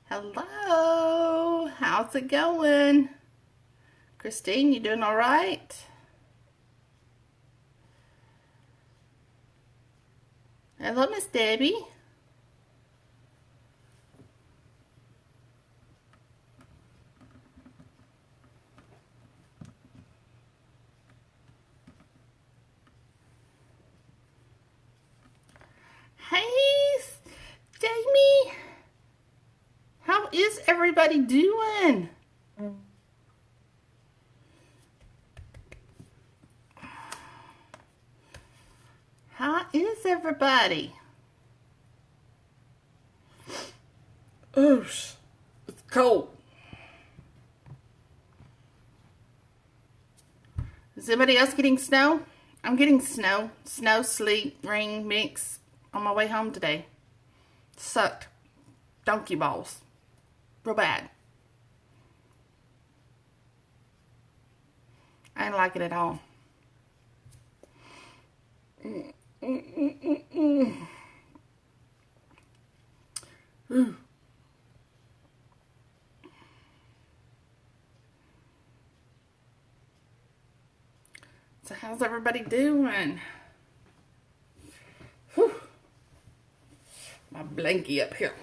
Hello, how's it going? Christine, you doing all right? Hello, Miss Debbie. Hey, Jamie. How is everybody doing? How is everybody? Oosh, it's cold. Is anybody else getting snow? I'm getting snow. Snow, sleet, rain mix on my way home today. Sucked. Donkey balls. Real bad. I didn't like it at all. Ooh. So how's everybody doing? Whew. My blankie up here.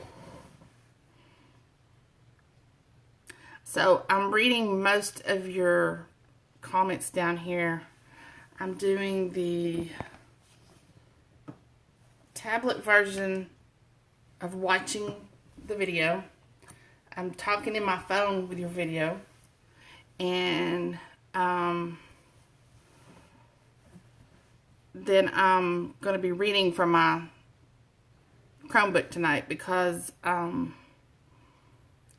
So I'm reading most of your comments down here. I'm doing the tablet version of watching the video. I'm talking in my phone with your video. And then I'm going to be reading from my Chromebook tonight because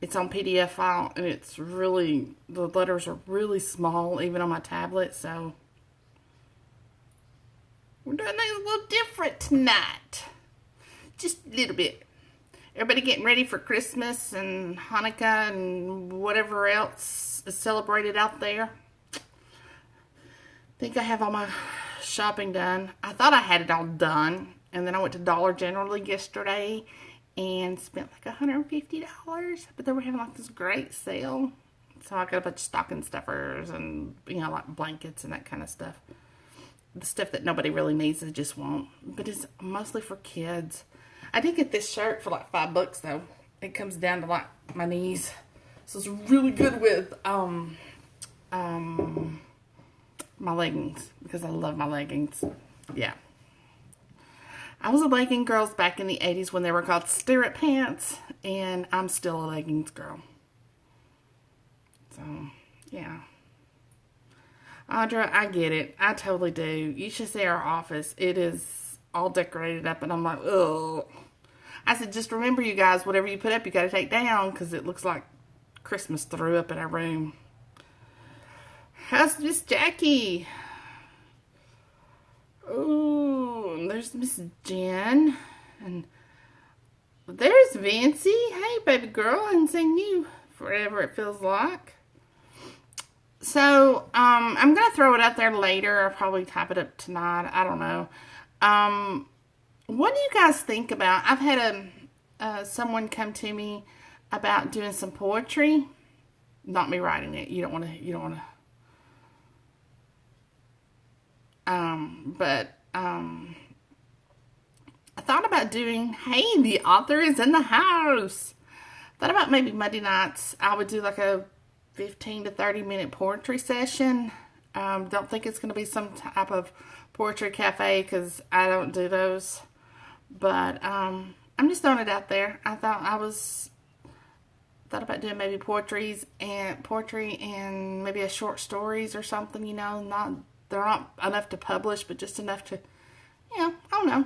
it's on PDF file and it's really, the letters are really small even on my tablet, so we're doing things a little different tonight. Just a little bit. Everybody getting ready for Christmas and Hanukkah and whatever else is celebrated out there. I think I have all my shopping done. I thought I had it all done, and then I went to Dollar General yesterday and spent like $150, but they were having like this great sale. So I got a bunch of stocking stuffers and, you know, like blankets and that kind of stuff. The stuff that nobody really needs, they just want. But it's mostly for kids. I did get this shirt for like $5 though. It comes down to like my knees. So it's really good with my leggings because I love my leggings. Yeah. I was a legging girl back in the 80s when they were called stirrup pants, and I'm still a leggings girl. So, yeah. Audra, I get it. I totally do. You should see our office. It is all decorated up, and I'm like, ugh. I said, just remember, you guys, whatever you put up, you got to take down because it looks like Christmas threw up in our room. How's Miss Jackie? Oh, there's Miss Jen. And there's Vancy. Hey, baby girl. I haven't seen you forever, it feels like. So, I'm going to throw it out there later. I'll probably type it up tonight. I don't know. What do you guys think about? I've had someone come to me about doing some poetry. Not me writing it. You don't want to. I thought about doing, hey, the author is in the house. Thought about maybe Monday nights I would do like a 15 to 30 minute poetry session. Don't think it's going to be some type of poetry cafe because I don't do those. But I'm just throwing it out there. I thought about doing maybe poetry and maybe a short stories or something. You know, they're not enough to publish, but just enough to, you know, I don't know.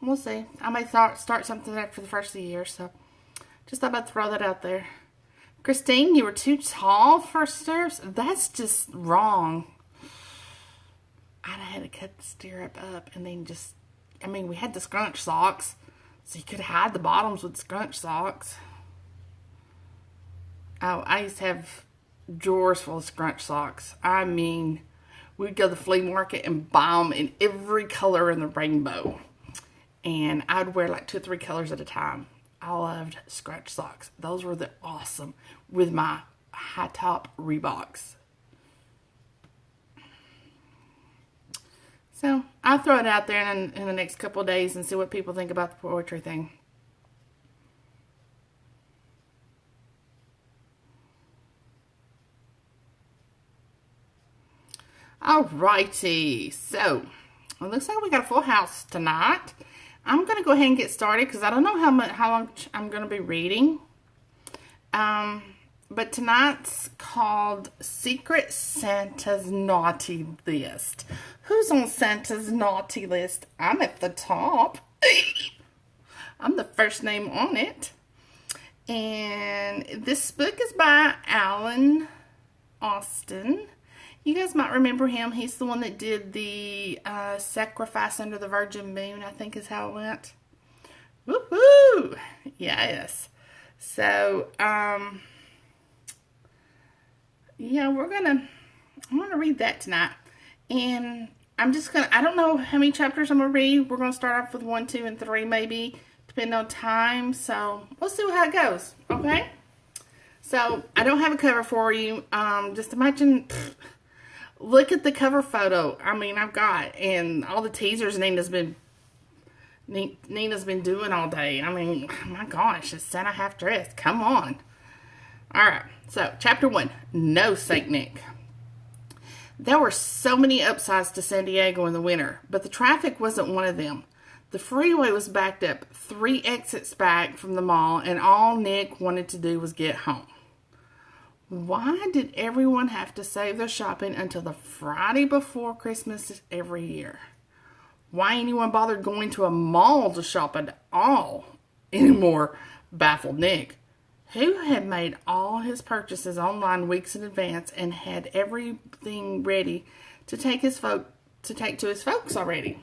We'll see. I may start something after the first of the year. So just thought about to throw that out there. Christine, you were too tall for stirrups? That's just wrong. I'd have had to cut the stirrup up and then just, I mean, we had the scrunch socks, so you could hide the bottoms with scrunch socks. Oh, I used to have drawers full of scrunch socks. I mean, we'd go to the flea market and buy them in every color in the rainbow. And I'd wear like 2 or 3 colors at a time. I loved scratch socks. Those were the awesome with my high top Reeboks. So I'll throw it out there in the next couple of days and see what people think about the poetry thing. Alrighty, so it looks like we got a full house tonight. I'm going to go ahead and get started because I don't know how long I'm going to be reading. But tonight's called Secret Santa's Naughty List. Who's on Santa's Naughty List? I'm at the top. I'm the first name on it. And this book is by Alan Austen. You guys might remember him. He's the one that did the Sacrifice Under the Virgin Moon, I think is how it went. Woohoo! Yes. So, yeah, I'm gonna read that tonight. And I don't know how many chapters I'm gonna read. We're gonna start off with 1, 2, and 3 maybe, depending on time. So, we'll see how it goes, okay? So, I don't have a cover for you. Just imagine... Look at the cover photo. I mean, I've got, and all the teasers Nina's been doing all day. I mean, my gosh, it's Santa half dressed. Come on. All right. So, chapter 1, No Saint Nick. There were so many upsides to San Diego in the winter, but the traffic wasn't one of them. The freeway was backed up 3 exits back from the mall, and all Nick wanted to do was get home. Why did everyone have to save their shopping until the Friday before Christmas every year? Why anyone bothered going to a mall to shop at all anymore baffled Nick, who had made all his purchases online weeks in advance and had everything ready to take to his folks already.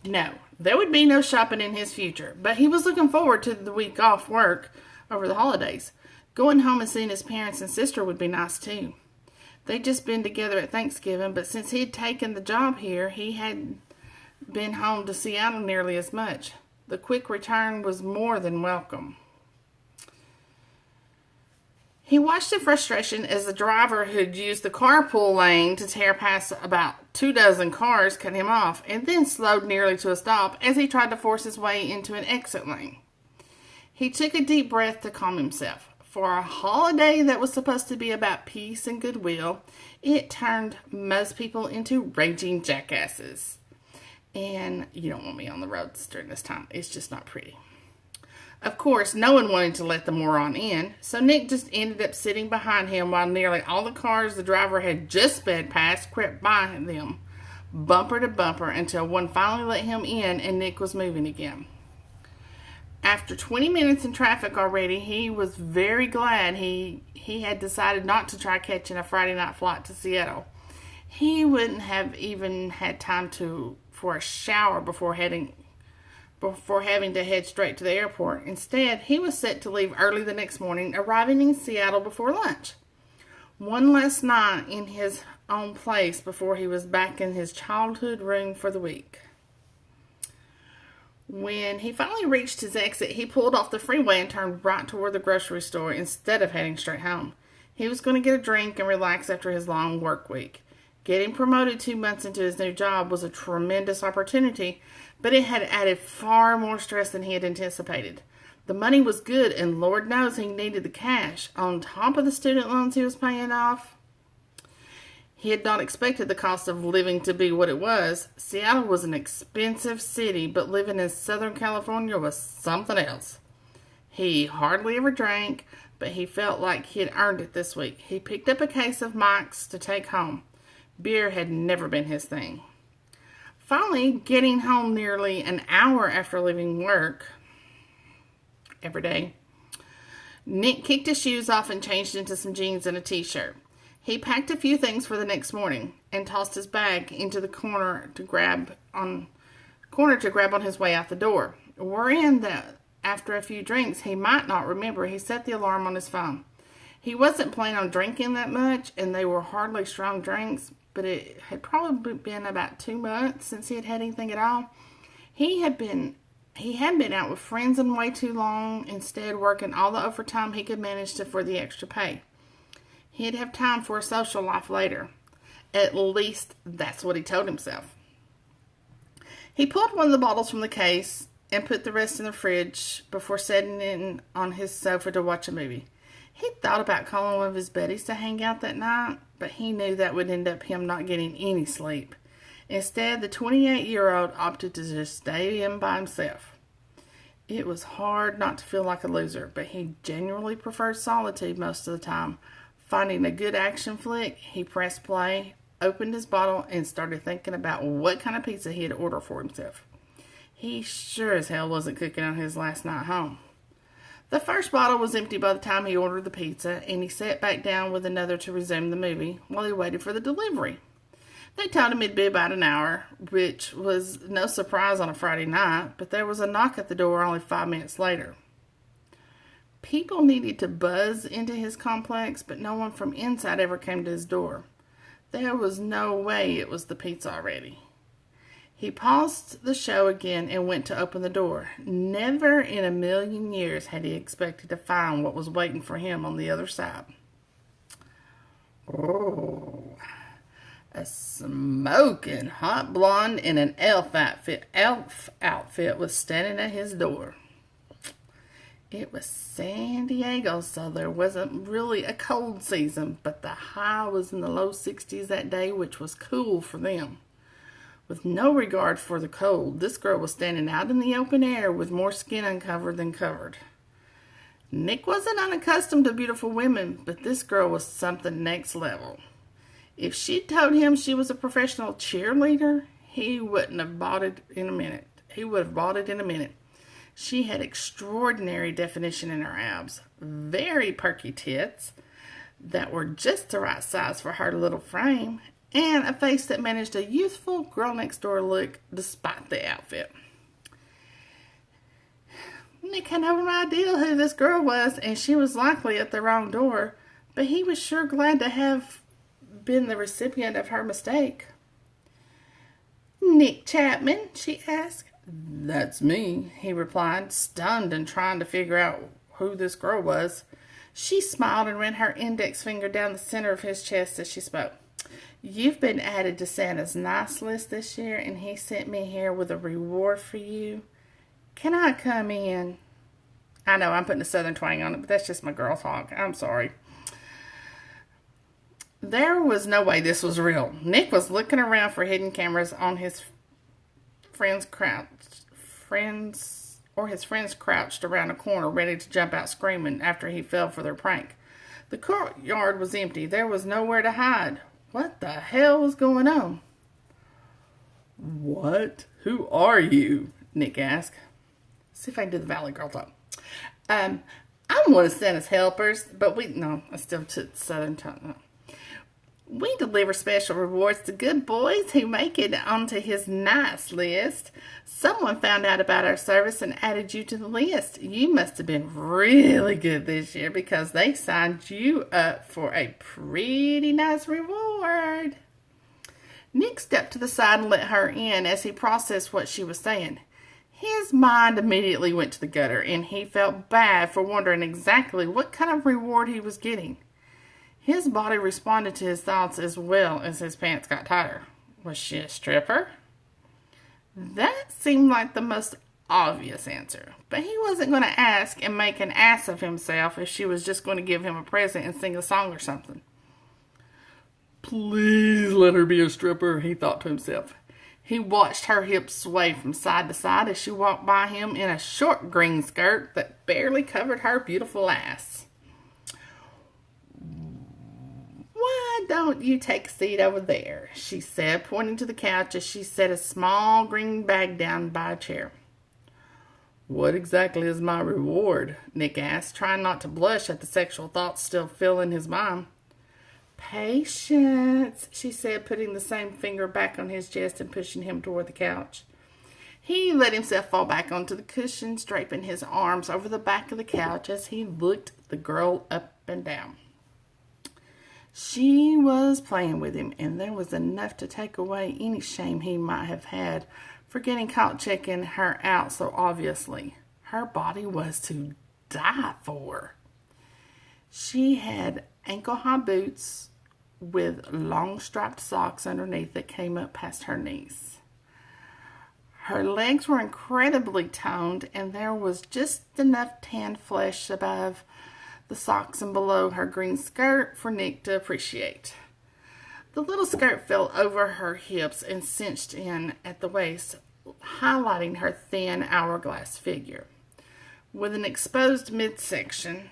No, there would be no shopping in his future, but he was looking forward to the week off work over the holidays. Going home and seeing his parents and sister would be nice too. They'd just been together at Thanksgiving, but since he'd taken the job here, he hadn't been home to Seattle nearly as much. The quick return was more than welcome. He watched in frustration as the driver who'd used the carpool lane to tear past about 24 cars cut him off, and then slowed nearly to a stop as he tried to force his way into an exit lane. He took a deep breath to calm himself. For a holiday that was supposed to be about peace and goodwill, it turned most people into raging jackasses. And you don't want me on the roads during this time. It's just not pretty. Of course, no one wanted to let the moron in, so Nick just ended up sitting behind him while nearly all the cars the driver had just sped past crept by them, bumper to bumper, until one finally let him in and Nick was moving again. After 20 minutes in traffic already, he was very glad he had decided not to try catching a Friday night flight to Seattle. He wouldn't have even had time for a shower before having to head straight to the airport. Instead, he was set to leave early the next morning, arriving in Seattle before lunch. One last night in his own place before he was back in his childhood room for the week. When he finally reached his exit, he pulled off the freeway and turned right toward the grocery store instead of heading straight home. He was going to get a drink and relax after his long work week. Getting promoted 2 months into his new job was a tremendous opportunity, but it had added far more stress than he had anticipated. The money was good, and Lord knows he needed the cash. On top of the student loans he was paying off, he had not expected the cost of living to be what it was. Seattle was an expensive city, but living in Southern California was something else. He hardly ever drank, but he felt like he had earned it this week. He picked up a case of Mike's to take home. Beer had never been his thing. Finally, getting home nearly an hour after leaving work every day, Nick kicked his shoes off and changed into some jeans and a t-shirt. He packed a few things for the next morning and tossed his bag into the corner to grab on his way out the door, worrying that after a few drinks he might not remember he set the alarm on his phone. He wasn't planning on drinking that much, and they were hardly strong drinks, but it had probably been about 2 months since he had had anything at all. He had been He had been out with friends and way too long, instead working all the overtime he could manage for the extra pay. He'd have time for a social life later. At least that's what he told himself. He pulled one of the bottles from the case and put the rest in the fridge before settling in on his sofa to watch a movie. He thought about calling one of his buddies to hang out that night, but he knew that would end up him not getting any sleep. Instead, the 28-year-old opted to just stay in by himself. It was hard not to feel like a loser, but he genuinely preferred solitude most of the time. Finding a good action flick, he pressed play, opened his bottle, and started thinking about what kind of pizza he'd order for himself. He sure as hell wasn't cooking on his last night home. The first bottle was empty by the time he ordered the pizza, and he sat back down with another to resume the movie while he waited for the delivery. They told him it'd be about an hour, which was no surprise on a Friday night, but there was a knock at the door only 5 minutes later. People needed to buzz into his complex, but no one from inside ever came to his door. There was no way it was the pizza already. He paused the show again and went to open the door. Never in a million years had he expected to find what was waiting for him on the other side. Oh, a smoking hot blonde in an elf outfit was standing at his door. It was San Diego, so there wasn't really a cold season, but the high was in the low 60s that day, which was cool for them. With no regard for the cold, this girl was standing out in the open air with more skin uncovered than covered. Nick wasn't unaccustomed to beautiful women, but this girl was something next level. If she'd told him she was a professional cheerleader, he wouldn't have bought it in a minute. She had extraordinary definition in her abs, very perky tits that were just the right size for her little frame, and a face that managed a youthful girl-next-door look despite the outfit. Nick had no idea who this girl was, and she was likely at the wrong door, but he was sure glad to have been the recipient of her mistake. "Nick Chapman?" she asked. "That's me," he replied, stunned and trying to figure out who this girl was. She smiled and ran her index finger down the center of his chest as she spoke. "You've been added to Santa's nice list this year, and he sent me here with a reward for you. Can I come in?" I know I'm putting a southern twang on it, but that's just my girl talk. I'm sorry. There was no way this was real. Nick was looking around for hidden cameras on his friends crouched around a corner ready to jump out screaming after he fell for their prank. The courtyard was empty. There was nowhere to hide. What the hell was going on? "What? Who are you?" Nick asked. See if I can do the Valley Girl talk. I'm one of Santa's helpers, but I still took Southern tongue. We deliver special rewards to good boys who make it onto his nice list. Someone found out about our service and added you to the list. You must have been really good this year because they signed you up for a pretty nice reward. Nick stepped to the side and let her in as he processed what she was saying. His mind immediately went to the gutter, and he felt bad for wondering exactly what kind of reward he was getting. His body responded to his thoughts as well as his pants got tighter. Was she a stripper? That seemed like the most obvious answer, but he wasn't going to ask and make an ass of himself if she was just going to give him a present and sing a song or something. Please let her be a stripper, he thought to himself. He watched her hips sway from side to side as she walked by him in a short green skirt that barely covered her beautiful ass. "Why don't you take a seat over there?" she said, pointing to the couch as she set a small green bag down by a chair. "What exactly is my reward?" Nick asked, trying not to blush at the sexual thoughts still filling his mind. "Patience," she said, putting the same finger back on his chest and pushing him toward the couch. He let himself fall back onto the cushions, draping his arms over the back of the couch as he looked the girl up and down. She was playing with him, and there was enough to take away any shame he might have had for getting caught checking her out so obviously. Her body was to die for. She had ankle-high boots with long striped socks underneath that came up past her knees. Her legs were incredibly toned, and there was just enough tanned flesh above the socks and below her green skirt for Nick to appreciate. The little skirt fell over her hips and cinched in at the waist, highlighting her thin hourglass figure. With an exposed midsection,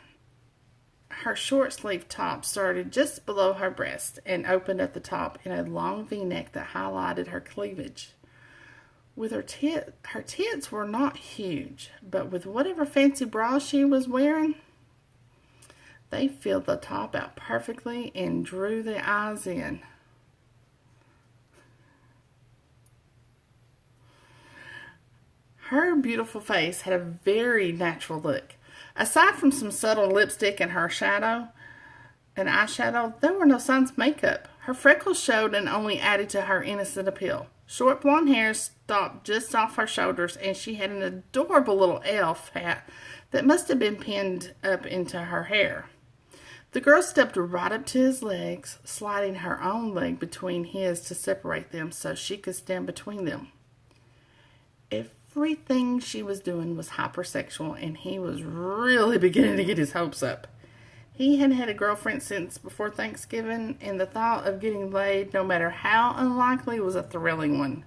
her short-sleeved top started just below her breast and opened at the top in a long V-neck that highlighted her cleavage. With her tits were not huge, but with whatever fancy bra she was wearing, they filled the top out perfectly and drew the eyes in. Her beautiful face had a very natural look. Aside from some subtle lipstick and her eyeshadow, there were no signs of makeup. Her freckles showed and only added to her innocent appeal. Short blonde hair stopped just off her shoulders, and she had an adorable little elf hat that must have been pinned up into her hair. The girl stepped right up to his legs, sliding her own leg between his to separate them so she could stand between them. Everything she was doing was hypersexual, and he was really beginning to get his hopes up. He had had a girlfriend since before Thanksgiving, and the thought of getting laid, no matter how unlikely, was a thrilling one.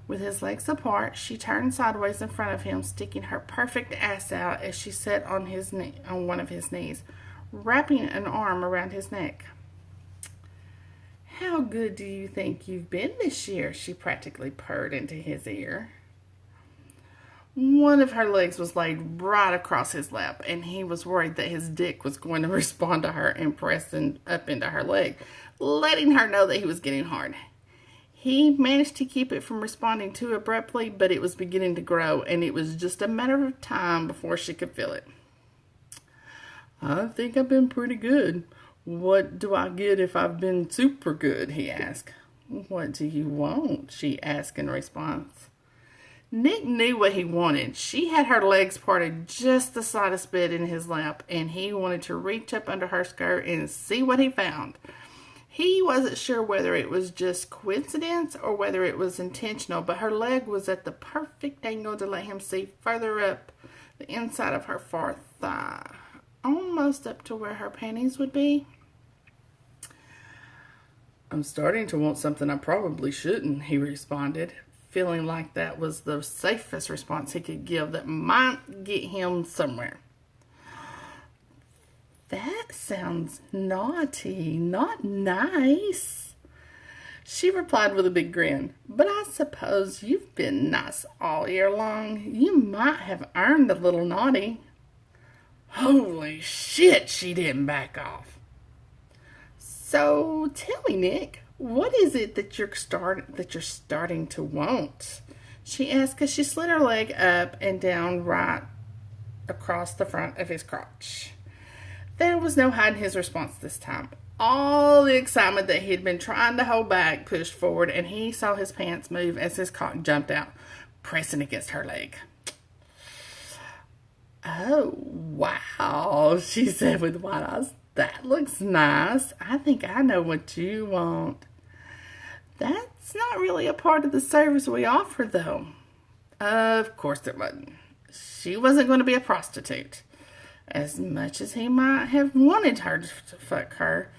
With his legs apart, she turned sideways in front of him, sticking her perfect ass out as she sat on one of his knees, wrapping an arm around his neck. "How good do you think you've been this year?" she practically purred into his ear. One of her legs was laid right across his lap, and he was worried that his dick was going to respond to her and press up into her leg, letting her know that he was getting hard. He managed to keep it from responding too abruptly, but it was beginning to grow, and it was just a matter of time before she could feel it. "I think I've been pretty good. What do I get if I've been super good?" he asked. "What do you want?" she asked in response. Nick knew what he wanted. She had her legs parted just the slightest bit in his lap, and he wanted to reach up under her skirt and see what he found. He wasn't sure whether it was just coincidence or whether it was intentional, but her leg was at the perfect angle to let him see further up the inside of her far thigh, almost up to where her panties would be. "I'm starting to want something I probably shouldn't," he responded, feeling like that was the safest response he could give that might get him somewhere. "That sounds naughty, not nice," she replied with a big grin. "But I suppose you've been nice all year long. You might have earned a little naughty." Holy shit, she didn't back off. "So tell me, Nick, what is it that you're starting to want?" she asked as she slid her leg up and down right across the front of his crotch. There was no hiding his response this time. All the excitement that he'd been trying to hold back pushed forward, and he saw his pants move as his cock jumped out, pressing against her leg. "Oh, wow," she said with wide eyes. "That looks nice. I think I know what you want." "That's not really a part of the service we offer, though." Of course it wasn't. She wasn't going to be a prostitute. As much as he might have wanted her to fuck her,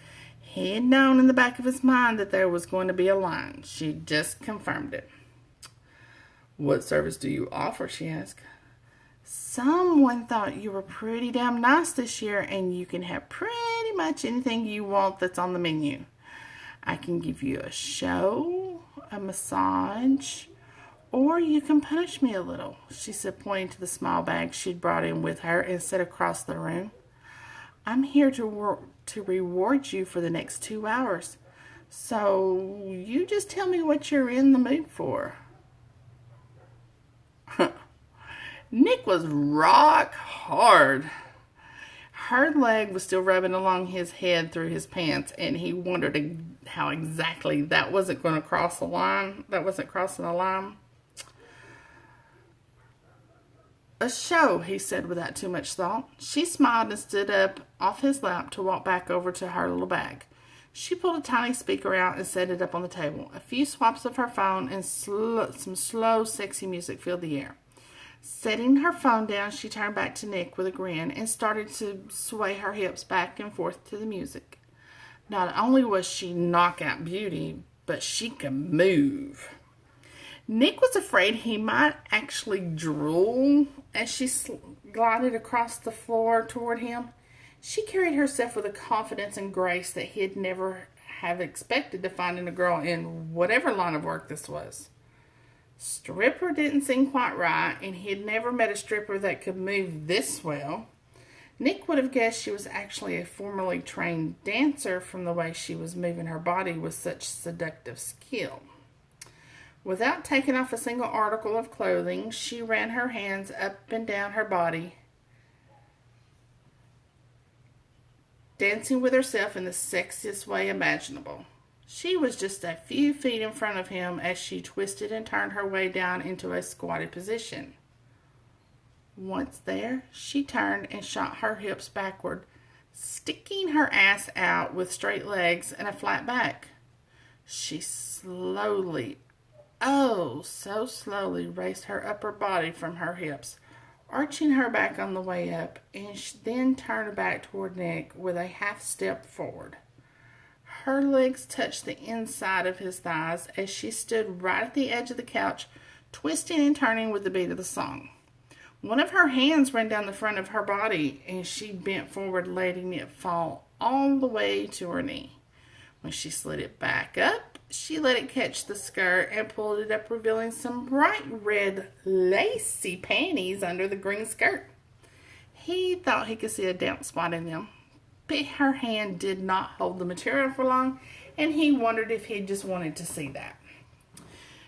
he had known in the back of his mind that there was going to be a line. She just confirmed it. "What service do you offer?" she asked. "Someone thought you were pretty damn nice this year, and you can have pretty much anything you want that's on the menu. I can give you a show, a massage, or you can punish me a little," she said, pointing to the small bag she'd brought in with her and set across the room. "I'm here to reward you for the next 2 hours. So you just tell me what you're in the mood for." Nick was rock hard. Her leg was still rubbing along his head through his pants, and he wondered how exactly that wasn't going to cross the line. That wasn't crossing the line. A show, he said without too much thought. She smiled and stood up off his lap to walk back over to her little bag. She pulled a tiny speaker out and set it up on the table. A few swipes of her phone and some slow, sexy music filled the air. Setting her phone down, she turned back to Nick with a grin and started to sway her hips back and forth to the music. Not only was she knockout beauty, but she could move. Nick was afraid he might actually drool as she glided across the floor toward him. She carried herself with a confidence and grace that he'd never have expected to find in a girl in whatever line of work this was. Stripper didn't seem quite right, and he'd never met a stripper that could move this well. Nick would have guessed she was actually a formerly trained dancer from the way she was moving her body with such seductive skill. Without taking off a single article of clothing, she ran her hands up and down her body, dancing with herself in the sexiest way imaginable. She was just a few feet in front of him as she twisted and turned her way down into a squatted position. Once there, she turned and shot her hips backward, sticking her ass out with straight legs and a flat back. She slowly, oh, so slowly raised her upper body from her hips, arching her back on the way up, and then turned back toward Nick with a half step forward. Her legs touched the inside of his thighs as she stood right at the edge of the couch, twisting and turning with the beat of the song. One of her hands ran down the front of her body, and she bent forward, letting it fall all the way to her knee. When she slid it back up, she let it catch the skirt and pulled it up, revealing some bright red lacy panties under the green skirt. He thought he could see a damp spot in them, but her hand did not hold the material for long, and he wondered if he just wanted to see that.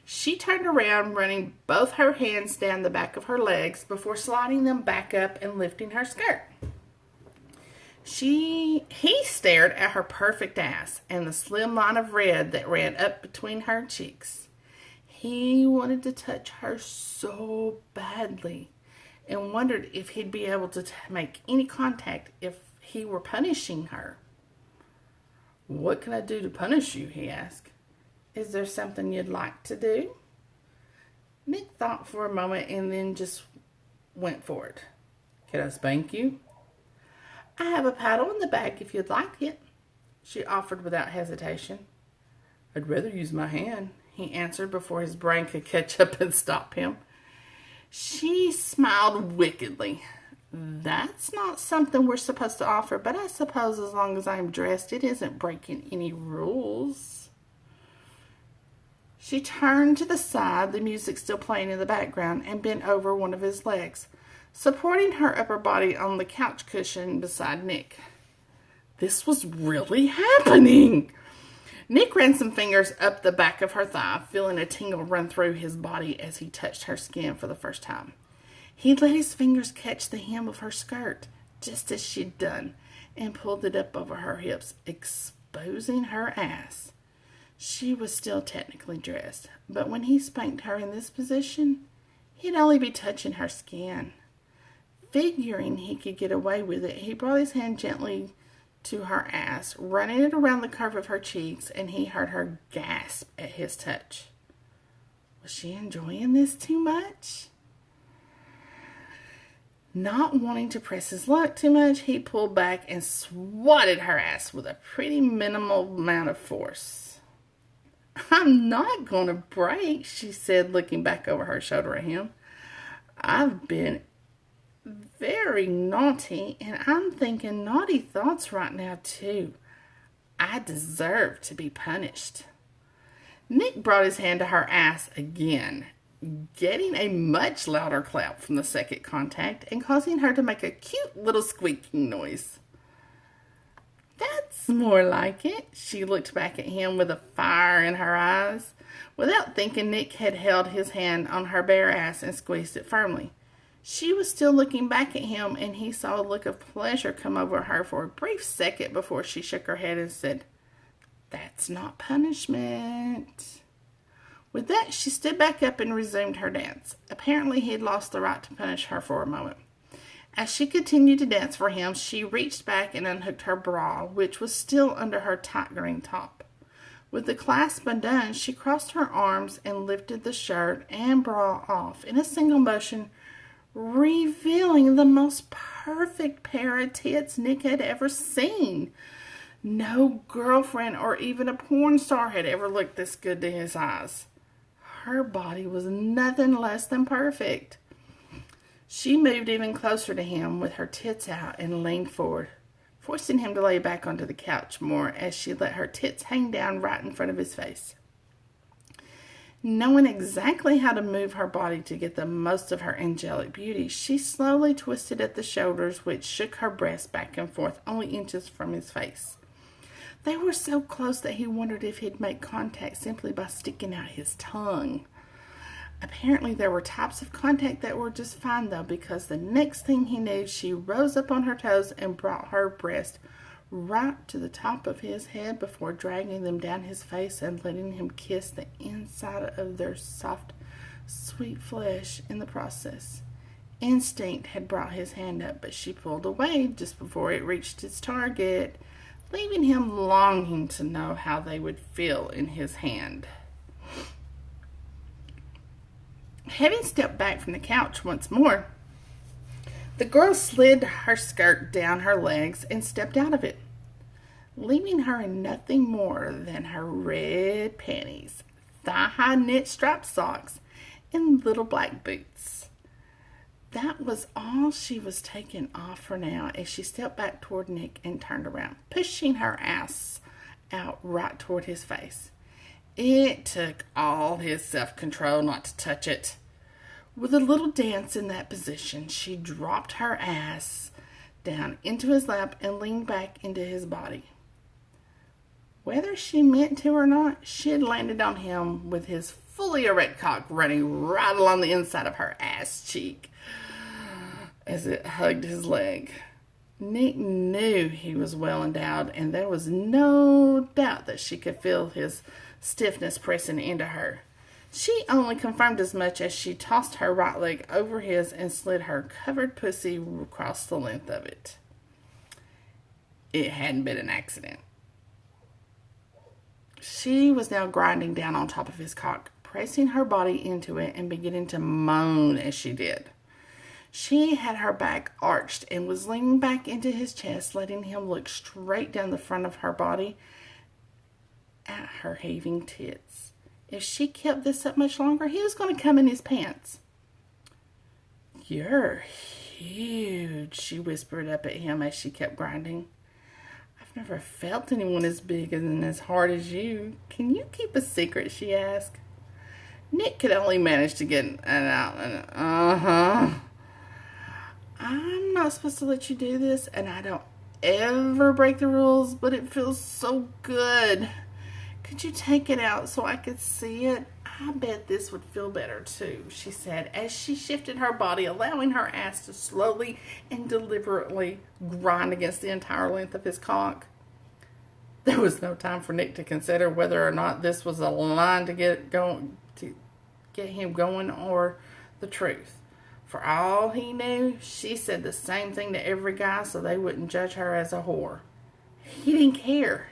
She turned around, running both her hands down the back of her legs before sliding them back up and lifting her skirt. He stared at her perfect ass and the slim line of red that ran up between her cheeks. He wanted to touch her so badly and wondered if he'd be able to make any contact if he were punishing her. "What can I do to punish you?" he asked. "Is there something you'd like to do?" Nick thought for a moment and then just went for it. "Can I spank you?" "I have a paddle in the bag if you'd like it," she offered without hesitation. "I'd rather use my hand," he answered before his brain could catch up and stop him. She smiled wickedly. "That's not something we're supposed to offer, but I suppose as long as I'm dressed, it isn't breaking any rules." She turned to the side, the music still playing in the background, and bent over one of his legs, supporting her upper body on the couch cushion beside Nick. This was really happening. Nick ran some fingers up the back of her thigh, feeling a tingle run through his body as he touched her skin for the first time. He let his fingers catch the hem of her skirt, just as she'd done, and pulled it up over her hips, exposing her ass. She was still technically dressed, but when he spanked her in this position, he'd only be touching her skin. Figuring he could get away with it, he brought his hand gently to her ass, running it around the curve of her cheeks, and he heard her gasp at his touch. Was she enjoying this too much? Not wanting to press his luck too much, he pulled back and swatted her ass with a pretty minimal amount of force. "I'm not going to break," she said, looking back over her shoulder at him. "I've been very naughty, and I'm thinking naughty thoughts right now, too. I deserve to be punished." Nick brought his hand to her ass again, getting a much louder clap from the second contact and causing her to make a cute little squeaking noise. "That's more like it." She looked back at him with a fire in her eyes. Without thinking, Nick had held his hand on her bare ass and squeezed it firmly. She was still looking back at him, and he saw a look of pleasure come over her for a brief second before she shook her head and said, "That's not punishment." With that, she stood back up and resumed her dance. Apparently, he had lost the right to punish her for a moment. As she continued to dance for him, she reached back and unhooked her bra, which was still under her tight green top. With the clasp undone, she crossed her arms and lifted the shirt and bra off in a single motion, revealing the most perfect pair of tits Nick had ever seen. No girlfriend or even a porn star had ever looked this good to his eyes. Her body was nothing less than perfect. She moved even closer to him with her tits out and leaned forward, forcing him to lay back onto the couch more as she let her tits hang down right in front of his face. Knowing exactly how to move her body to get the most of her angelic beauty, she slowly twisted at the shoulders, which shook her breasts back and forth only inches from his face. They were so close that he wondered if he'd make contact simply by sticking out his tongue. Apparently there were types of contact that were just fine, though, because the next thing he knew, she rose up on her toes and brought her breast right to the top of his head before dragging them down his face and letting him kiss the inside of their soft, sweet flesh in the process. Instinct had brought his hand up, but she pulled away just before it reached its target, leaving him longing to know how they would feel in his hand. Having stepped back from the couch once more, the girl slid her skirt down her legs and stepped out of it, leaving her in nothing more than her red panties, thigh-high knit striped socks, and little black boots. That was all she was taking off for now as she stepped back toward Nick and turned around, pushing her ass out right toward his face. It took all his self-control not to touch it. With a little dance in that position, she dropped her ass down into his lap and leaned back into his body. Whether she meant to or not, she had landed on him with his fully erect cock running right along the inside of her ass cheek as it hugged his leg. Nick knew he was well endowed, and there was no doubt that she could feel his stiffness pressing into her. She only confirmed as much as she tossed her right leg over his and slid her covered pussy across the length of it. It hadn't been an accident. She was now grinding down on top of his cock, pressing her body into it and beginning to moan as she did. She had her back arched and was leaning back into his chest, letting him look straight down the front of her body at her heaving tits. If she kept this up much longer, he was going to come in his pants. "You're huge," she whispered up at him as she kept grinding. "I've never felt anyone as big and as hard as you. Can you keep a secret?" she asked. Nick could only manage to get an out and "I'm not supposed to let you do this, and I don't ever break the rules, but it feels so good. Could you take it out so I could see it? I bet this would feel better too," she said as she shifted her body, allowing her ass to slowly and deliberately grind against the entire length of his cock. There was no time for Nick to consider whether or not this was a line to get him going or the truth. For all he knew, she said the same thing to every guy so they wouldn't judge her as a whore. He didn't care.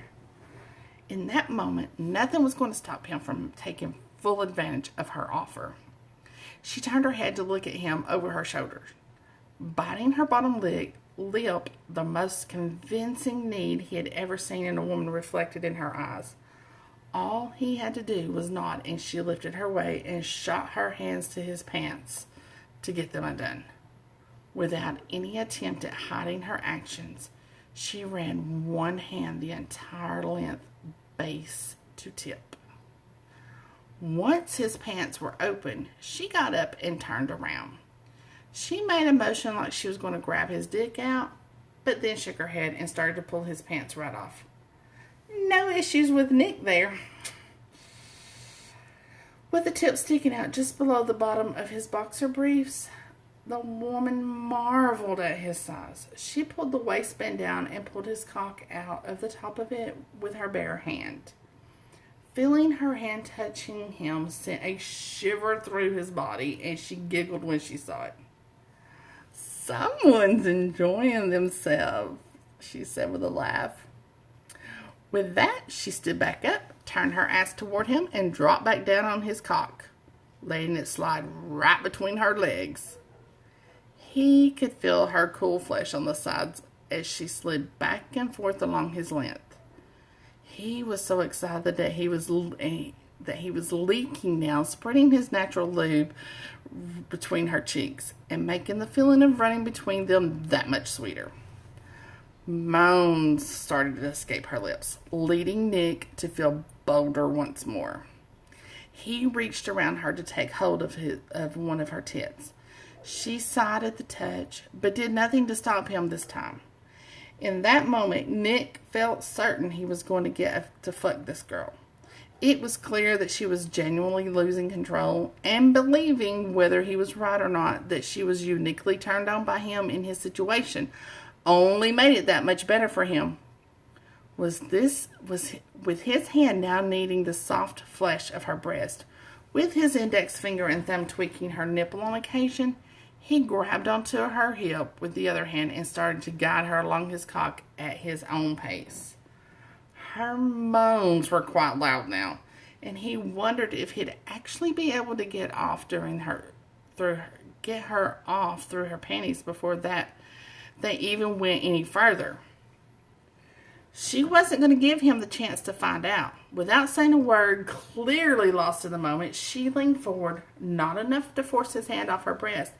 In that moment, nothing was going to stop him from taking full advantage of her offer. She turned her head to look at him over her shoulder, biting her bottom lip, the most convincing need he had ever seen in a woman reflected in her eyes. All he had to do was nod, and she lifted her way and shot her hands to his pants to get them undone. Without any attempt at hiding her actions, she ran one hand the entire length, base to tip. Once his pants were open, she got up and turned around. She made a motion like she was going to grab his dick out, but then shook her head and started to pull his pants right off. No issues with Nick there. With the tip sticking out just below the bottom of his boxer briefs, The woman marveled at his size. She pulled the waistband down and pulled his cock out of the top of it with her bare hand. Feeling her hand touching him sent a shiver through his body, and she giggled when she saw it. "Someone's enjoying themselves," she said with a laugh. With that, she stood back up, turned her ass toward him, and dropped back down on his cock, letting it slide right between her legs. He could feel her cool flesh on the sides as she slid back and forth along his length. He was so excited that he was leaking now, spreading his natural lube between her cheeks and making the feeling of running between them that much sweeter. Moans started to escape her lips, leading Nick to feel bolder once more. He reached around her to take hold of one of her tits. She sighed at the touch, but did nothing to stop him this time. In that moment, Nick felt certain he was going to get to fuck this girl. It was clear that she was genuinely losing control and believing, whether he was right or not, that she was uniquely turned on by him in his situation only made it that much better for him. Was with his hand now kneading the soft flesh of her breast, with his index finger and thumb tweaking her nipple on occasion, he grabbed onto her hip with the other hand and started to guide her along his cock at his own pace. Her moans were quite loud now, and he wondered if he'd actually be able to get her off through her panties before they even went any further. She wasn't going to give him the chance to find out. Without saying a word, clearly lost in the moment, she leaned forward, not enough to force his hand off her breast,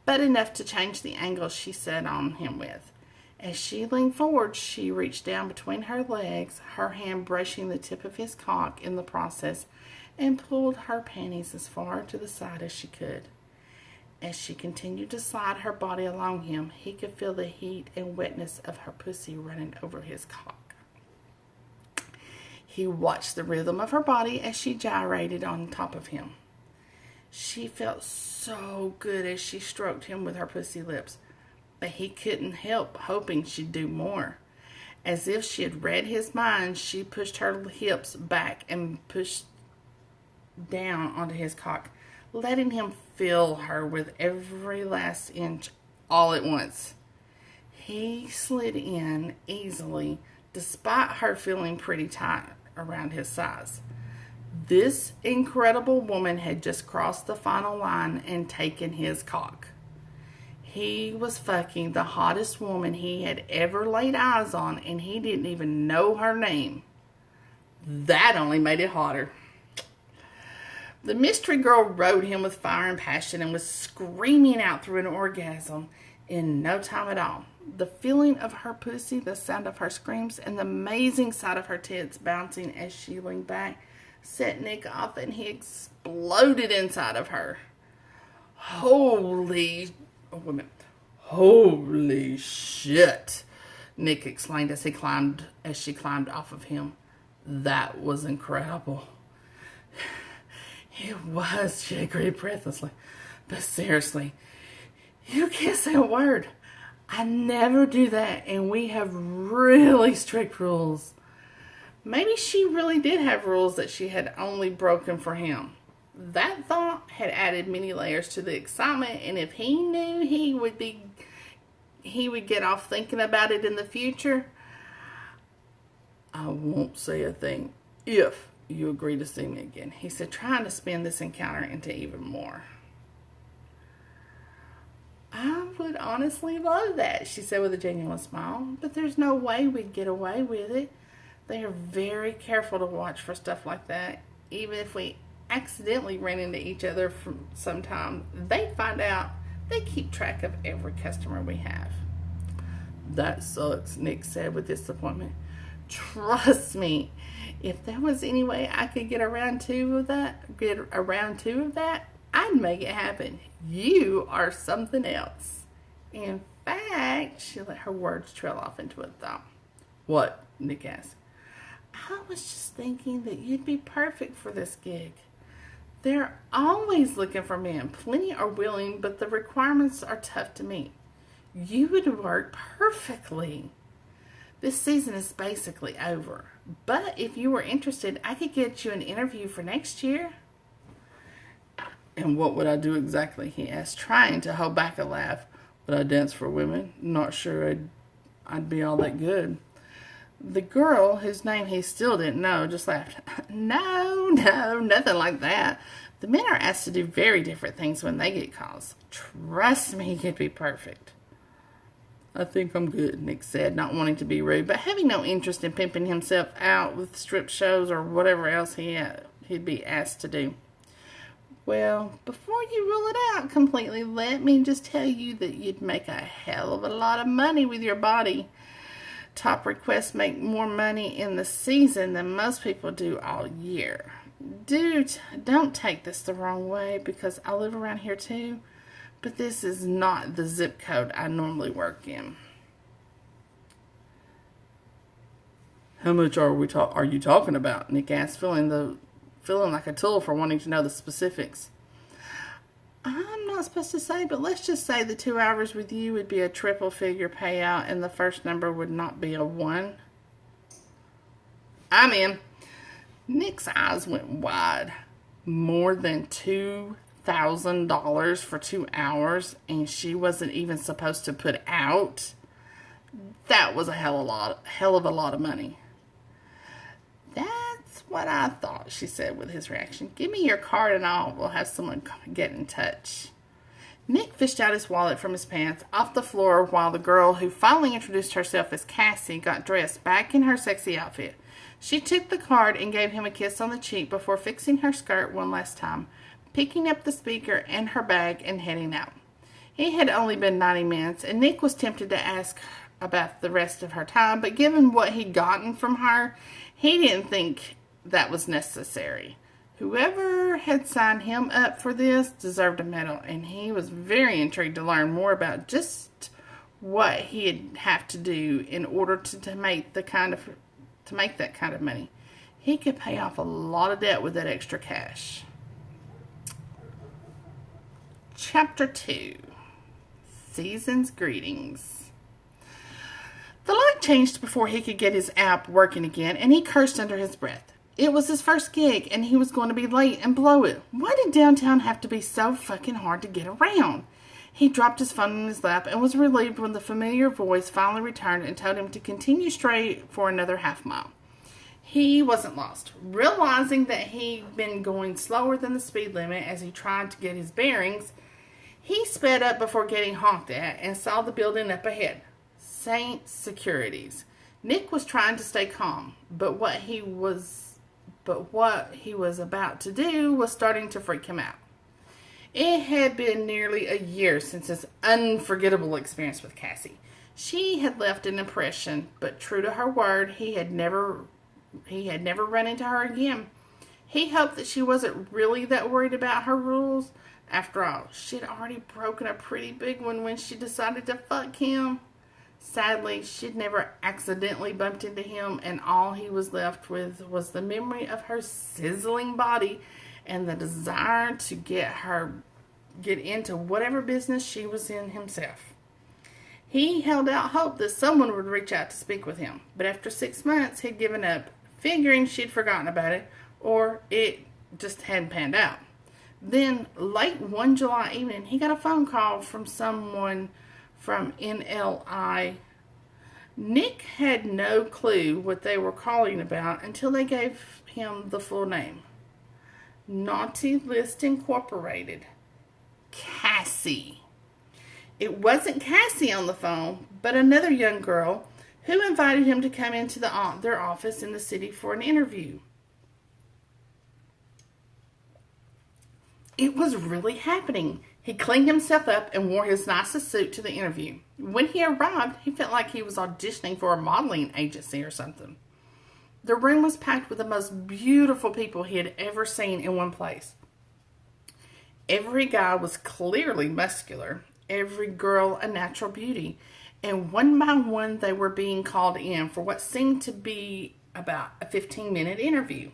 but enough to change the angle she sat on him with. As she leaned forward, she reached down between her legs, her hand brushing the tip of his cock in the process, and pulled her panties as far to the side as she could. As she continued to slide her body along him, he could feel the heat and wetness of her pussy running over his cock. He watched the rhythm of her body as she gyrated on top of him. She felt so good as she stroked him with her pussy lips, but he couldn't help hoping she'd do more. As if she had read his mind, she pushed her hips back and pushed down onto his cock, letting him fill her with every last inch all at once. He slid in easily, despite her feeling pretty tight around his size. This incredible woman had just crossed the final line and taken his cock. He was fucking the hottest woman he had ever laid eyes on, and he didn't even know her name. That only made it hotter. The mystery girl rode him with fire and passion and was screaming out through an orgasm in no time at all. The feeling of her pussy, the sound of her screams, and the amazing sight of her tits bouncing as she leaned back set Nick off, and he exploded inside of her. Holy shit, Nick exclaimed as she climbed off of him. That was incredible. It was, she agreed breathlessly. But seriously, you can't say a word. I never do that, and we have really strict rules. Maybe she really did have rules that she had only broken for him. That thought had added many layers to the excitement, and if he knew he would get off thinking about it in the future, I won't say a thing if you agree to see me again, he said, trying to spin this encounter into even more. I would honestly love that, she said with a genuine smile, but there's no way we'd get away with it. They are very careful to watch for stuff like that. Even if we accidentally ran into each other from some time, they'd find out. They keep track of every customer we have. That sucks, Nick said with disappointment. Trust me, if there was any way I could get around two of that, I'd make it happen. You are something else. In fact, she let her words trail off into a thought. What? Nick asked. I was just thinking that you'd be perfect for this gig. They're always looking for men. Plenty are willing, but the requirements are tough to meet. You would work perfectly. This season is basically over. But if you were interested, I could get you an interview for next year. And what would I do exactly? He asked, trying to hold back a laugh. Would I dance for women? Not sure I'd be all that good. The girl, whose name he still didn't know, just laughed. No, nothing like that. The men are asked to do very different things when they get calls. Trust me, you'd be perfect. I think I'm good, Nick said, not wanting to be rude, but having no interest in pimping himself out with strip shows or whatever else he'd be asked to do. Well, before you rule it out completely, let me just tell you that you'd make a hell of a lot of money with your body. Top requests make more money in the season than most people do all year. Don't take this the wrong way, because I live around here too, but this is not the zip code I normally work in. How much are you talking about? Nick asked, feeling like a tool for wanting to know the specifics. I'm not supposed to say, but let's just say the 2 hours with you would be a triple figure payout and the first number would not be a 1. I'm in. Nick's eyes went wide. More than $2,000 for 2 hours, and she wasn't even supposed to put out? That was a hell of a lot of money. That's what I thought, she said with his reaction. Give me your card and we'll have someone get in touch. Nick fished out his wallet from his pants off the floor while the girl, who finally introduced herself as Cassie, got dressed back in her sexy outfit. She took the card and gave him a kiss on the cheek before fixing her skirt one last time, picking up the speaker and her bag and heading out. It had only been 90 minutes, and Nick was tempted to ask about the rest of her time, but given what he'd gotten from her, he didn't think that was necessary. Whoever had signed him up for this deserved a medal, and he was very intrigued to learn more about just what he'd have to do in order to make that kind of money. He could pay off a lot of debt with that extra cash. Chapter 2. Season's Greetings. The light changed before he could get his app working again, and he cursed under his breath. It was his first gig, and he was going to be late and blow it. Why did downtown have to be so fucking hard to get around? He dropped his phone in his lap and was relieved when the familiar voice finally returned and told him to continue straight for another half mile. He wasn't lost. Realizing that he'd been going slower than the speed limit as he tried to get his bearings, he sped up before getting honked at and saw the building up ahead. St. Securities. Nick was trying to stay calm, but what he was about to do was starting to freak him out. It had been nearly a year since his unforgettable experience with Cassie. She had left an impression, but true to her word, he had never run into her again. He hoped that she wasn't really that worried about her rules. After all, she'd already broken a pretty big one when she decided to fuck him. Sadly, she'd never accidentally bumped into him, and all he was left with was the memory of her sizzling body and the desire to get into whatever business she was in himself. He held out hope that someone would reach out to speak with him, but after 6 months, he'd given up, figuring she'd forgotten about it, or it just hadn't panned out. Then, late one July evening, he got a phone call from someone from NLI. Nick had no clue what they were calling about until they gave him the full name. Naughty List Incorporated. Cassie. It wasn't Cassie on the phone, but another young girl who invited him to come into their office in the city for an interview. It was really happening. He cleaned himself up and wore his nicest suit to the interview. When he arrived, he felt like he was auditioning for a modeling agency or something. The room was packed with the most beautiful people he had ever seen in one place. Every guy was clearly muscular, every girl a natural beauty, and one by one they were being called in for what seemed to be about a 15-minute interview.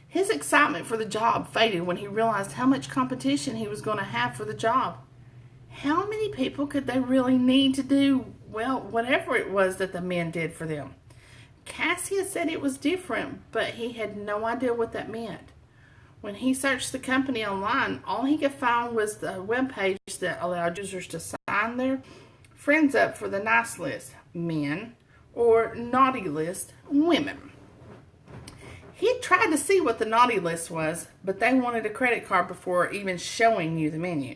His excitement for the job faded when he realized how much competition he was going to have for the job. How many people could they really need to do, well, whatever it was that the men did for them? Cassius said it was different, but he had no idea what that meant. When he searched the company online, all he could find was the webpage that allowed users to sign their friends up for the nice list, men, or naughty list, women. He tried to see what the naughty list was, but they wanted a credit card before even showing you the menu.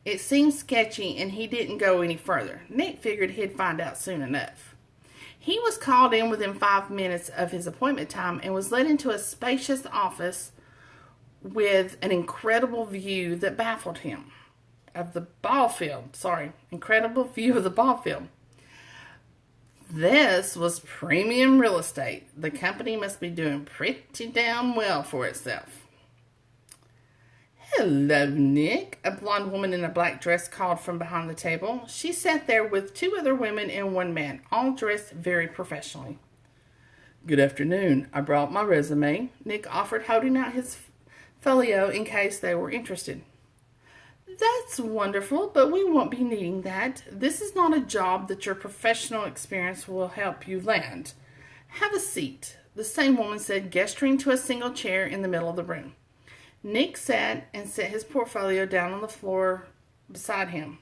It seemed sketchy, and he didn't go any further. Nick figured he'd find out soon enough. He was called in within 5 minutes of his appointment time and was led into a spacious office with an incredible view that baffled him. Incredible view of the ball field. This was premium real estate. The company must be doing pretty damn well for itself. Hello, Nick, a blonde woman in a black dress called from behind the table. She sat there with 2 other women and 1 man, all dressed very professionally. Good afternoon. I brought my resume, Nick offered, holding out his folio in case they were interested. That's wonderful, but we won't be needing that. This is not a job that your professional experience will help you land. Have a seat, the same woman said, gesturing to a single chair in the middle of the room. Nick sat and set his portfolio down on the floor beside him.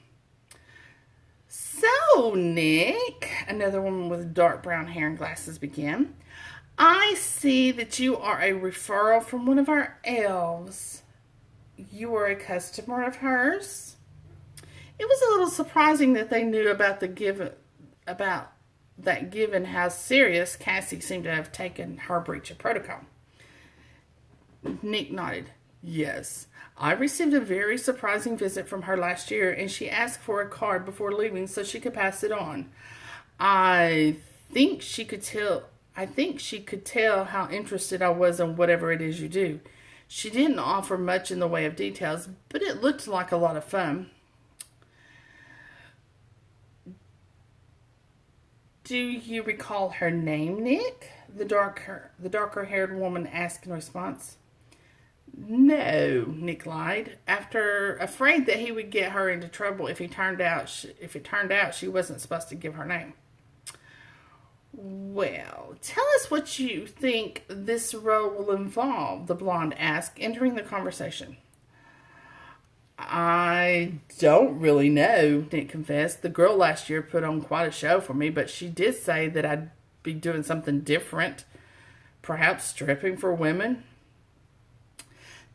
So, Nick, another woman with dark brown hair and glasses began, I see that you are a referral from one of our elves. You were a customer of hers? It was a little surprising that they knew about that given how serious Cassie seemed to have taken her breach of protocol. Nick nodded. Yes, I received a very surprising visit from her last year, and she asked for a card before leaving so she could pass it on. I think she could tell how interested I was in whatever it is you do. She didn't offer much in the way of details, but it looked like a lot of fun. Do you recall her name, Nick? The darker-haired woman asked in response. No, Nick lied, afraid that he would get her into trouble if it turned out she wasn't supposed to give her name. Well, tell us what you think this role will involve, the blonde asked, entering the conversation. I don't really know, Nick confessed. The girl last year put on quite a show for me, but she did say that I'd be doing something different, perhaps stripping for women.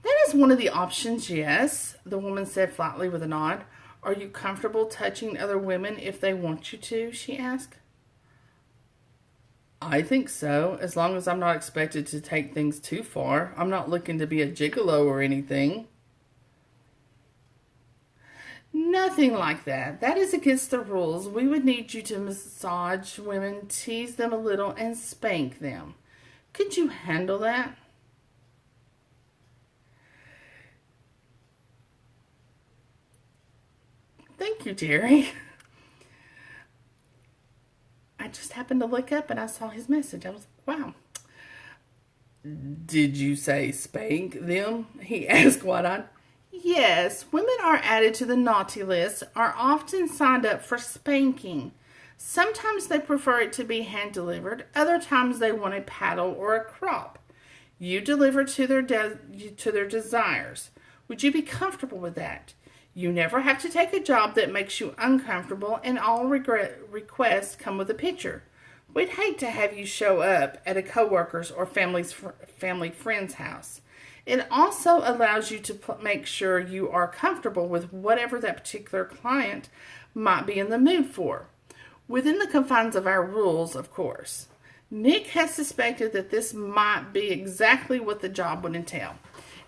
That is one of the options, yes, the woman said flatly with a nod. Are you comfortable touching other women if they want you to, she asked. I think so, as long as I'm not expected to take things too far. I'm not looking to be a gigolo or anything. Nothing like that. That is against the rules. We would need you to massage women, tease them a little, and spank them. Could you handle that? Thank you, Jerry. I just happened to look up and I saw his message. I was like, wow. Did you say spank them? He asked wide-eyed. Yes, women are added to the naughty list, are often signed up for spanking. Sometimes they prefer it to be hand-delivered. Other times they want a paddle or a crop. You deliver to their desires. Would you be comfortable with that? You never have to take a job that makes you uncomfortable, and all requests come with a picture. We'd hate to have you show up at a coworker's or family friend's house. It also allows you to make sure you are comfortable with whatever that particular client might be in the mood for. Within the confines of our rules, of course. Nick has suspected that this might be exactly what the job would entail.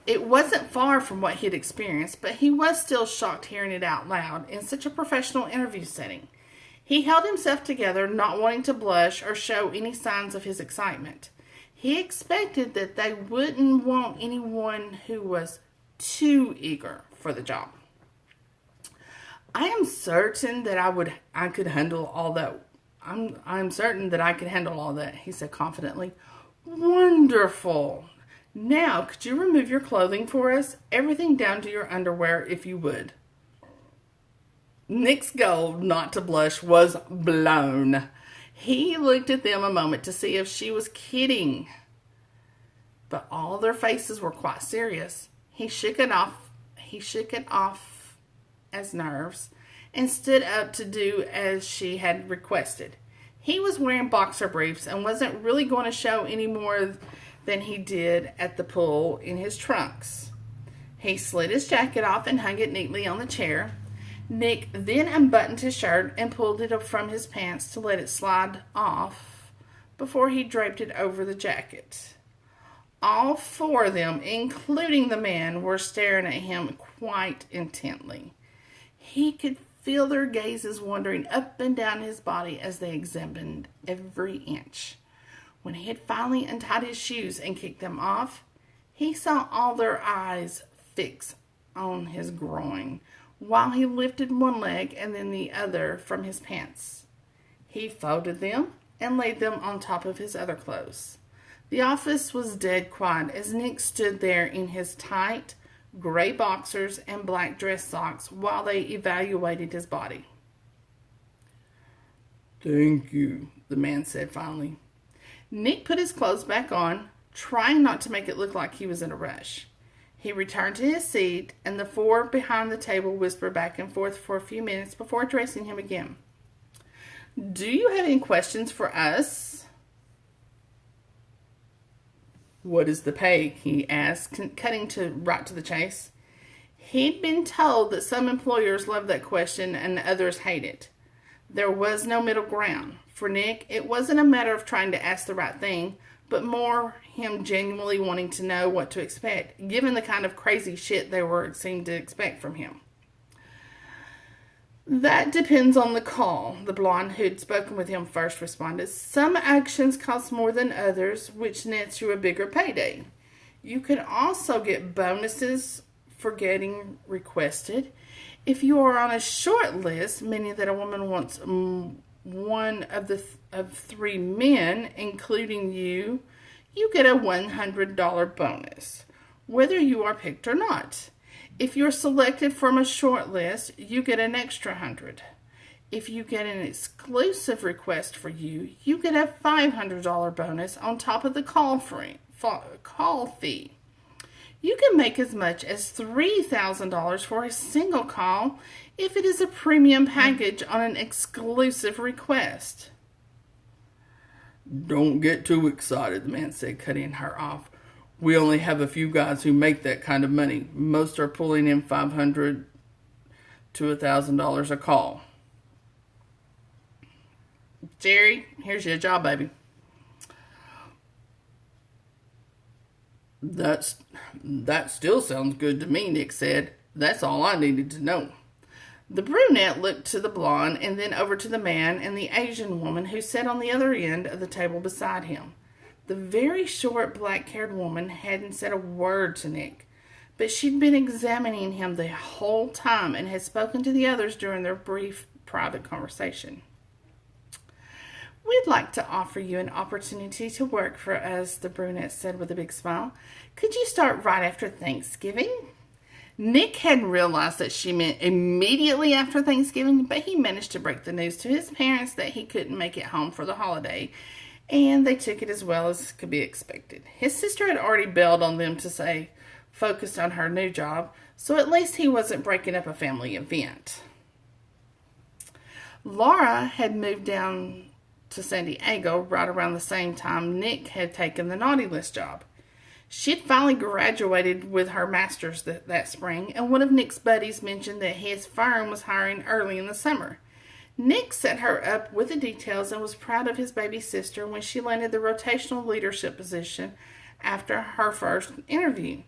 It wasn't far from what he'd experienced, but he was still shocked hearing it out loud in such a professional interview setting. He held himself together, not wanting to blush or show any signs of his excitement. He expected that they wouldn't want anyone who was too eager for the job. I am certain that I could handle all that. I'm certain that I could handle all that, he said confidently. Wonderful. Now, could you remove your clothing for us? Everything down to your underwear, if you would. Nick's goal not to blush was blown. He looked at them a moment to see if she was kidding, but all their faces were quite serious. He shook it off as nerves and stood up to do as she had requested. He was wearing boxer briefs and wasn't really going to show any more than he did at the pool in his trunks. He slid his jacket off and hung it neatly on the chair. Nick then unbuttoned his shirt and pulled it up from his pants to let it slide off before he draped it over the jacket. All four of them, including the man, were staring at him quite intently. He could feel their gazes wandering up and down his body as they examined every inch. When he had finally untied his shoes and kicked them off, he saw all their eyes fixed on his groin, while he lifted one leg and then the other from his pants. He folded them and laid them on top of his other clothes. The office was dead quiet as Nick stood there in his tight, gray boxers and black dress socks while they evaluated his body. "Thank you," the man said finally. Nick put his clothes back on, trying not to make it look like he was in a rush. He returned to his seat, and the four behind the table whispered back and forth for a few minutes before addressing him again. "Do you have any questions for us?" "What is the pay?" he asked, cutting right to the chase. He'd been told that some employers love that question and others hate it. There was no middle ground. For Nick, it wasn't a matter of trying to ask the right thing, but more him genuinely wanting to know what to expect, given the kind of crazy shit they seemed to expect from him. "That depends on the call," the blonde who'd spoken with him first responded. "Some actions cost more than others, which nets you a bigger payday. You could also get bonuses for getting requested. If you are on a short list, meaning that a woman wants one of three men, including you, you get a $100 bonus, whether you are picked or not. If you're selected from a short list, you get an extra $100. If you get an exclusive request for you, you get a $500 bonus on top of the call fee. You can make as much as $3,000 for a single call if it is a premium package on an exclusive request." "Don't get too excited," the man said, cutting her off. "We only have a few guys who make that kind of money. Most are pulling in $500 to $1,000 a call." "Jerry, here's your job, baby." That still sounds good to me," Nick said. "That's all I needed to know." The brunette looked to the blonde and then over to the man and the Asian woman who sat on the other end of the table beside him. The very short, black-haired woman hadn't said a word to Nick, but she'd been examining him the whole time and had spoken to the others during their brief private conversation. "We'd like to offer you an opportunity to work for us," the brunette said with a big smile. "Could you start right after Thanksgiving?" Nick hadn't realized that she meant immediately after Thanksgiving, but he managed to break the news to his parents that he couldn't make it home for the holiday, and they took it as well as could be expected. His sister had already bailed on them to say focused on her new job, so at least he wasn't breaking up a family event. Laura had moved down to San Diego right around the same time Nick had taken the naughty list job. She'd finally graduated with her master's that spring, and one of Nick's buddies mentioned that his firm was hiring early in the summer. Nick set her up with the details and was proud of his baby sister when she landed the rotational leadership position after her first interview.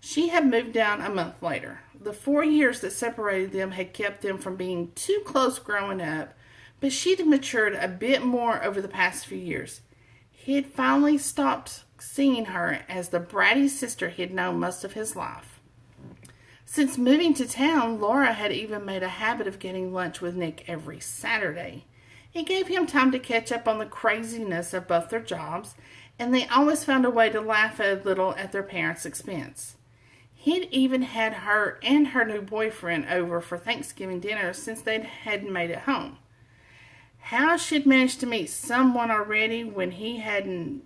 She had moved down a month later. The 4 years that separated them had kept them from being too close growing up, but she'd matured a bit more over the past few years. He had finally stopped seeing her as the bratty sister he'd known most of his life. Since moving to town, Laura had even made a habit of getting lunch with Nick every Saturday. It gave him time to catch up on the craziness of both their jobs and they always found a way to laugh a little at their parents' expense. He'd even had her and her new boyfriend over for Thanksgiving dinner since they hadn't made it home. How she'd managed to meet someone already when he hadn't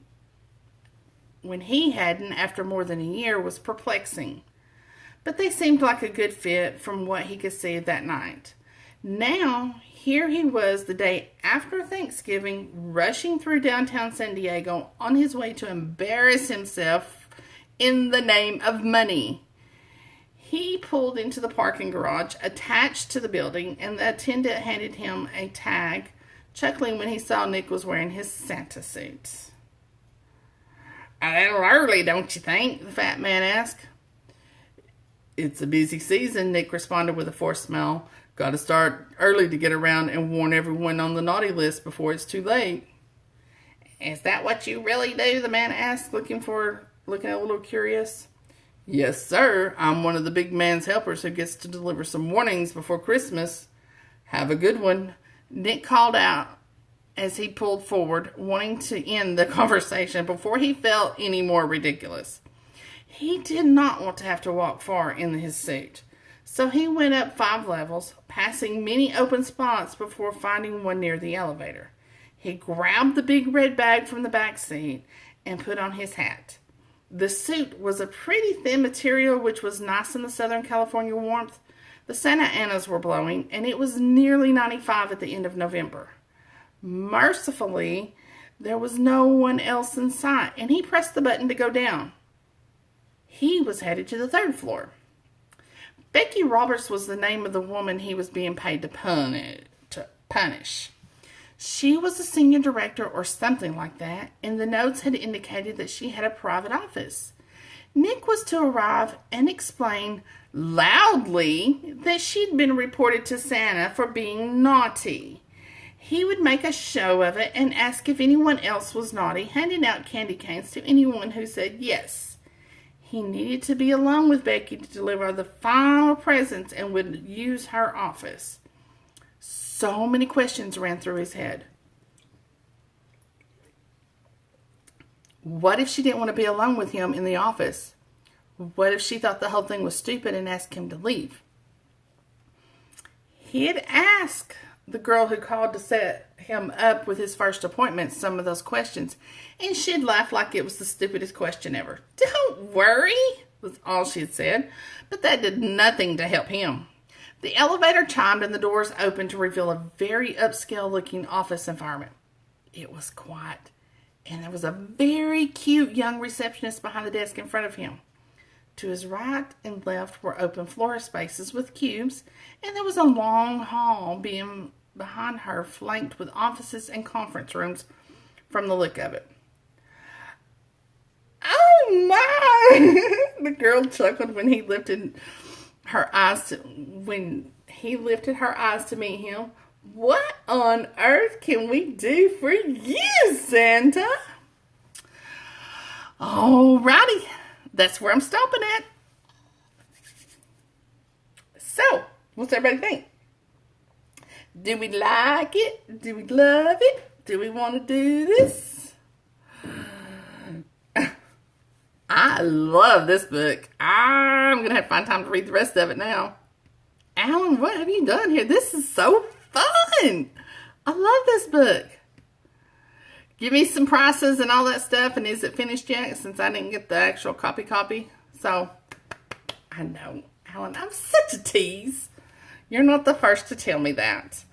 after more than a year was perplexing. But they seemed like a good fit from what he could see that night. Now, here he was the day after Thanksgiving, rushing through downtown San Diego on his way to embarrass himself in the name of money. He pulled into the parking garage attached to the building, and the attendant handed him a tag, chuckling when he saw Nick was wearing his Santa suit. "A little early, don't you think?" the fat man asked. "It's a busy season," Nick responded with a forced smile. "Got to start early to get around and warn everyone on the naughty list before it's too late." "Is that what you really do?" the man asked, looking a little curious. "Yes, sir. I'm one of the big man's helpers who gets to deliver some warnings before Christmas. Have a good one," Nick called out as he pulled forward, wanting to end the conversation before he felt any more ridiculous. He did not want to have to walk far in his suit, so he went up 5 levels, passing many open spots before finding one near the elevator. He grabbed the big red bag from the back seat and put on his hat. The suit was a pretty thin material, which was nice in the Southern California warmth. The Santa Anas were blowing, and it was nearly 95 at the end of November. Mercifully, there was no one else in sight, and he pressed the button to go down. He was headed to the 3rd floor. Becky Roberts was the name of the woman he was being paid to punish. She was a senior director or something like that, and the notes had indicated that she had a private office. Nick was to arrive and explain loudly that she'd been reported to Santa for being naughty. He would make a show of it and ask if anyone else was naughty, handing out candy canes to anyone who said yes. He needed to be alone with Becky to deliver the final presents and would use her office. So many questions ran through his head. What if she didn't want to be alone with him in the office? What if she thought the whole thing was stupid and asked him to leave? He had asked the girl who called to set him up with his first appointment some of those questions, and she'd laughed like it was the stupidest question ever. "Don't worry," was all she had said, but that did nothing to help him. The elevator chimed and the doors opened to reveal a very upscale-looking office environment. It was quiet, and there was a very cute young receptionist behind the desk in front of him. To his right and left were open floor spaces with cubes, and there was a long hall behind her, flanked with offices and conference rooms from the look of it. "Oh my!" the girl chuckled when he lifted her eyes to meet him. "What on earth can we do for you, Santa?" Alrighty, that's where I'm stopping at. So, what's everybody think? Do we like it? Do we love it? Do we want to do this? I love this book. I'm going to have to find time to read the rest of it now. Alan, what have you done here? This is so fun. I love this book. Give me some prices and all that stuff. And is it finished yet? Since I didn't get the actual copy. So, I know, Alan, I'm such a tease. You're not the first to tell me that.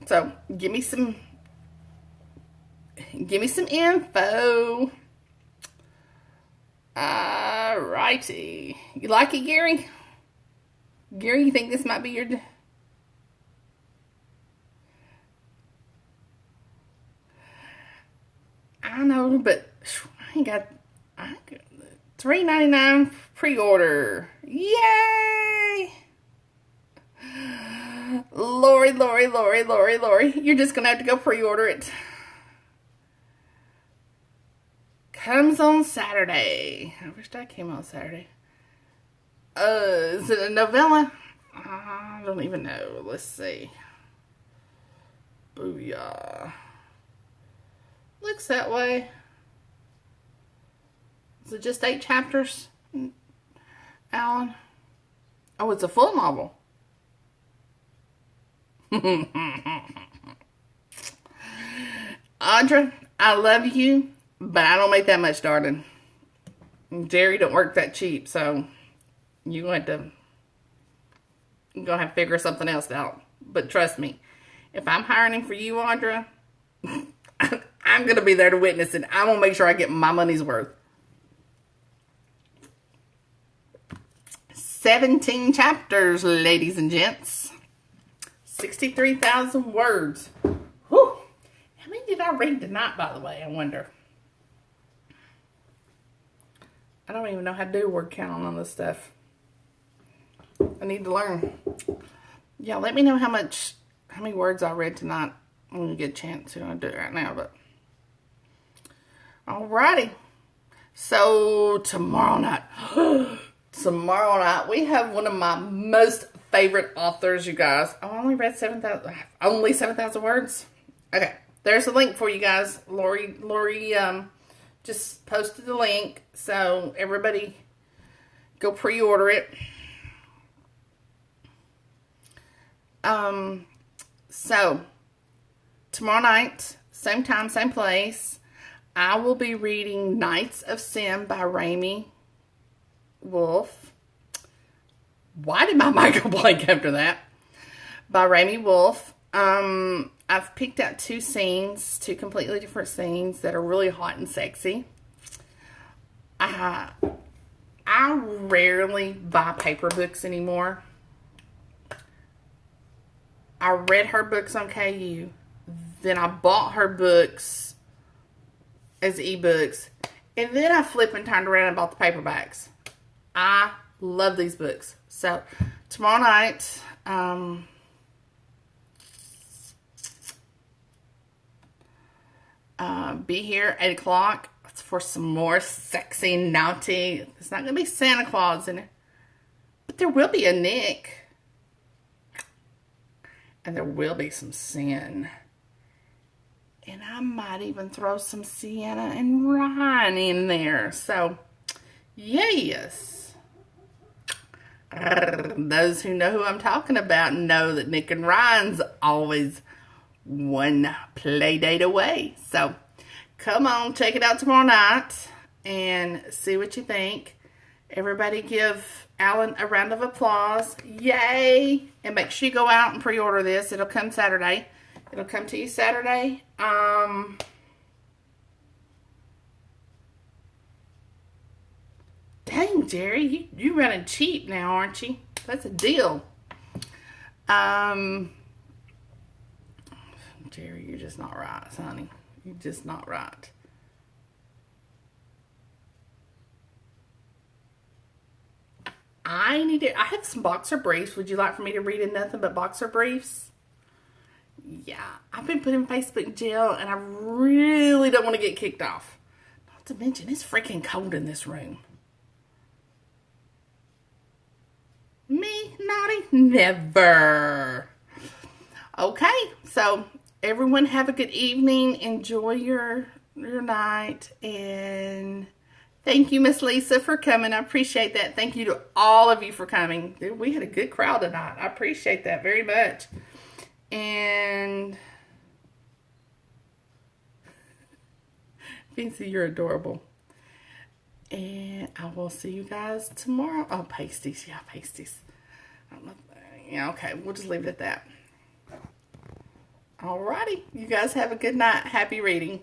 So, give me some info. Alrighty. You like it, Gary? Gary, you think this might be your... I know, but I got $3.99 pre-order. Yay! Lori, you're just gonna have to go pre-order it. Comes on Saturday. I wish that came on Saturday. Is it a novella? I don't even know. Let's see. Booyah. Looks that way. Is it just 8 chapters, Alan? Oh, it's a full novel. Audra, I love you, but I don't make that much, darling. Jerry don't work that cheap, so you're going to figure something else out. But trust me, if I'm hiring him for you, Audra, I'm going to be there to witness it. I'm going to make sure I get my money's worth. 17 chapters, ladies and gents. 63,000 words. Whew. How many did I read tonight, by the way? I wonder. I don't even know how to do word count on all this stuff. I need to learn. Yeah, let me know how many words I read tonight. I'm going to get a chance to. I'll do it right now, but. Alrighty. So, tomorrow night. Tomorrow night, we have one of my most favorite authors, you guys. I only read 7,000 words. Okay, there's a link for you guys. Lori, just posted the link, so everybody go pre-order it. So tomorrow night, same time, same place, I will be reading Knights of Sin by Mynae Wolf. Why did my mic go blank after that? By Mynae Wolf. I've picked out two completely different scenes that are really hot and sexy. I rarely buy paper books anymore. I read her books on KU. Then I bought her books as ebooks. And then I flipped and turned around and bought the paperbacks. I love these books. So, tomorrow night, be here 8 o'clock for some more sexy, naughty. It's not going to be Santa Claus in it. But there will be a Nick. And there will be some sin. And I might even throw some Sienna and Ryan in there. So, yes. Those who know who I'm talking about know that Nick and Ryan's always one play date away. So, come on, check it out tomorrow night and see what you think. Everybody give Alan a round of applause. Yay! And make sure you go out and pre-order this. It'll come Saturday. It'll come to you Saturday. Dang, Jerry, you running cheap now, aren't you? That's a deal. Jerry, you're just not right, honey. You're just not right. I have some boxer briefs. Would you like for me to read in nothing but boxer briefs? Yeah, I've been put in Facebook jail and I really don't want to get kicked off. Not to mention, it's freaking cold in this room. Me, naughty? Never. Okay, so everyone have a good evening. Enjoy your night. And thank you, Miss Lisa, for coming. I appreciate that. Thank you to all of you for coming. Dude, we had a good crowd tonight. I appreciate that very much. And Vincy, you're adorable. And I will see you guys tomorrow. Oh, pasties. Yeah, pasties. I don't know. Yeah, okay. We'll just leave it at that. Alrighty. You guys have a good night. Happy reading.